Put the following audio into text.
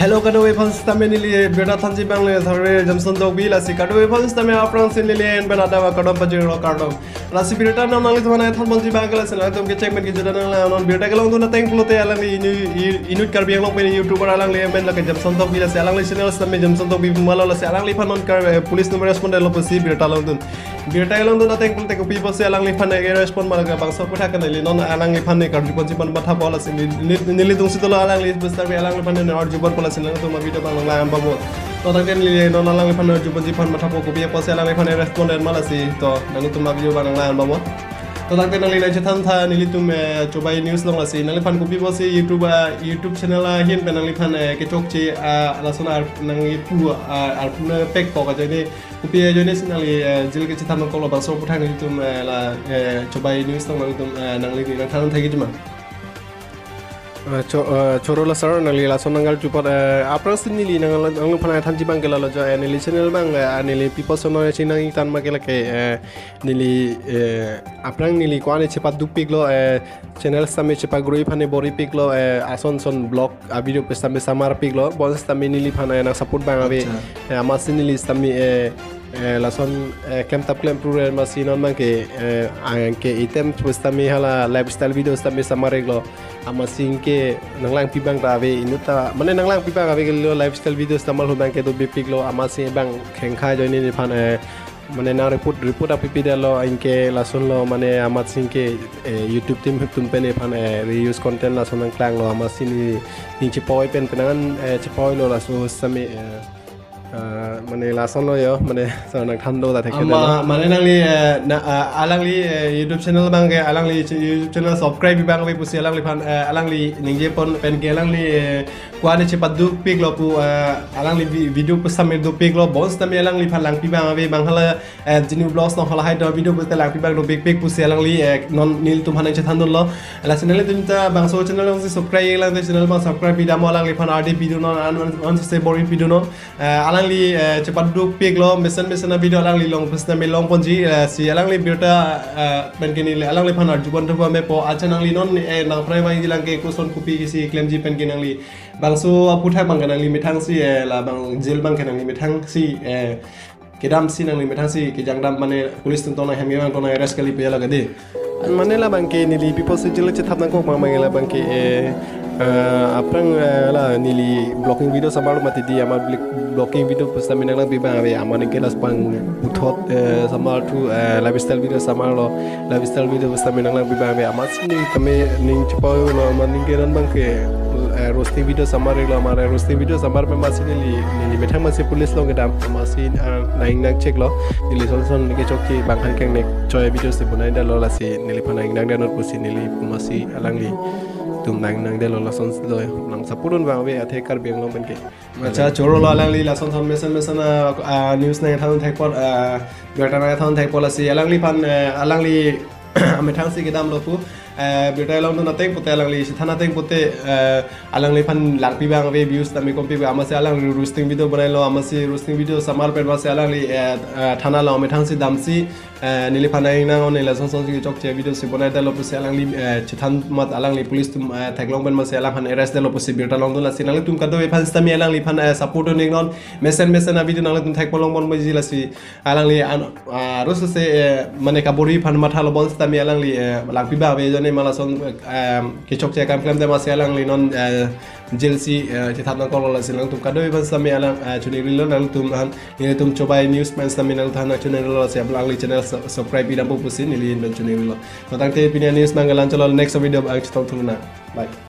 Hello kadoi fans tame nili beta thanji bangle thare jamson dog bi lasi kadoi fans tame aprang sin nili en bena dawa kadom pajiro kardom lasi beta na nali thwana thon bonji bangle sin tum ke check men ke jodana la non beta galong duna thankful te alang inut karbi long pe youtuber alang le men la ke jamson dog bi lasi alang le channel tame jamson dog bi mala lasi alang le phanon kar police number respond lo pasi beta long dun beta galong duna thankful te ko pi pasi alang le phane ke respond mala ka bangso kutha kan le non alang le phane karbi bonji pan batha bola sin nili dung sitolo alang le bustar bi alang le phane or jubor pola sin tu ma video bang lang babo to tak den li non lang fan juban ji fan matha ko bi ko se lang fan respondent malasi to nang tu ma video bang lang babo to tak den li la chathan tha ni tu me chobai news long lasi nang fan ko bi bo se youtube channel a hin pe nang fan ke chok chi la sona nang pu ar puna pek ko ka jeni ko bi jeni sinang li jil ke chathan ko lo bang so puthang ni tu la chobai news long tu nang li nang than thai gi jma choro la sar nali la sonangal chupat aprang sinili nangal phana thanji bang kala jo nili channel bang nili people sono chinang tan ma kala ke nili aprang nili kwane chepat du piglo channel same chepa groi phane bori piglo ason son blog video pe same samar piglo bon same nili phana na support bang ave ama sinili same lason kem tap klem pure masinon man ke item twistami hala lifestyle videos tami samareglo ama singke nanglang pibang rave inuta mane nanglang pibang rave ke lifestyle videos tamal hu bang ke do bipiglo ama sing bang khengkha joini ni phan mane na report api dalo inke lason lo mane ama singke youtube team tum pene phan reuse content lason nang klang lo ama sini ni chipoi pen penan chipoi lo laso sami mane lason lo yo mane sanang thando da thek ama mane nangli alangli youtube channel bang ke alangli youtube channel subscribe bang we pusi alangli phan alangli ningje pon pen ke alangli kwani chepat du pik lo pu alangli video pu samir du pik lo bons tami alangli phan lang pi bang we bang hala jinu blogs no hala hai do video pu lang pi bang do pik pusi alangli non nil tum hanan che thandon lo ala channel tum ta bang so channel lo subscribe lang channel bang subscribe bi damo alangli phan rd video non on se boring video non alangli cepat duk pik lo mesen video alangli long pesna me long ponji si alangli biota pen kini alangli phan arjuban to me po achanangli non nang prai bang jilang ke kuson kupi si claim ji pen kinangli bang so puthak bang kanangli mithang si la bang jil bang kanangli mithang si kedam si nangli mithang si ke jangdam mane police tun tona hemi bang tona arrest kali pe laga de mane la bang ke nili people si jil che thapna ko ma la bang ke aprang la nili blocking video samal mati di ama blocking video pasta minang bi bang ave amane kelas pang uthot samal tu lifestyle video samal lo lifestyle video pasta minang bi bang ave amas ni tame ning chpo lo maning keran bang ke roasting video samar lo amare roasting video samar pe masi nili methang masi police lo gedam masi naing nak check lo nili son ke chokki bang han keng nek choy video se bunai da lo la si nili phanang nang da not pusi nili masi alangli tum nang de lo la son lo nang sapurun bang we athe kar beng lo ben ke acha choro lo alangli la son mesen news na thon thek por beta na thon thek pol si alangli phan alangli amethang si gedam lo pu beta long na teng pute alangli si thana teng pute alangli phan langpi bang we views tami kompi ba amase alangli roasting video banai lo amase roasting video samar per mase alangli thana lo amethang si damsi nili phanai na on la son si chok che video si banai da lo pu se alangli chithan mat alangli police tum thaklong ben mase alang phan arrest da lo pu si beta long la sinang tum ka do phan stami alangli phan support ning non mesen na video nang tum thak polong bon moji la si alangli ros se mane kabori phan matha lo bon stami alangli langpi ba we jone mala son ke chok che kam klem da mase alangli non jelsi chithan na ko la sinang tum ka do phan stami alang chuni rilo nang tum han ni tum chobai news man stami nang thana chuni rilo se alangli channel subscribe ida po pusin nili ben chuni rilo to tang te opinion news mangalan chalo next video ang chitong tuluna bye.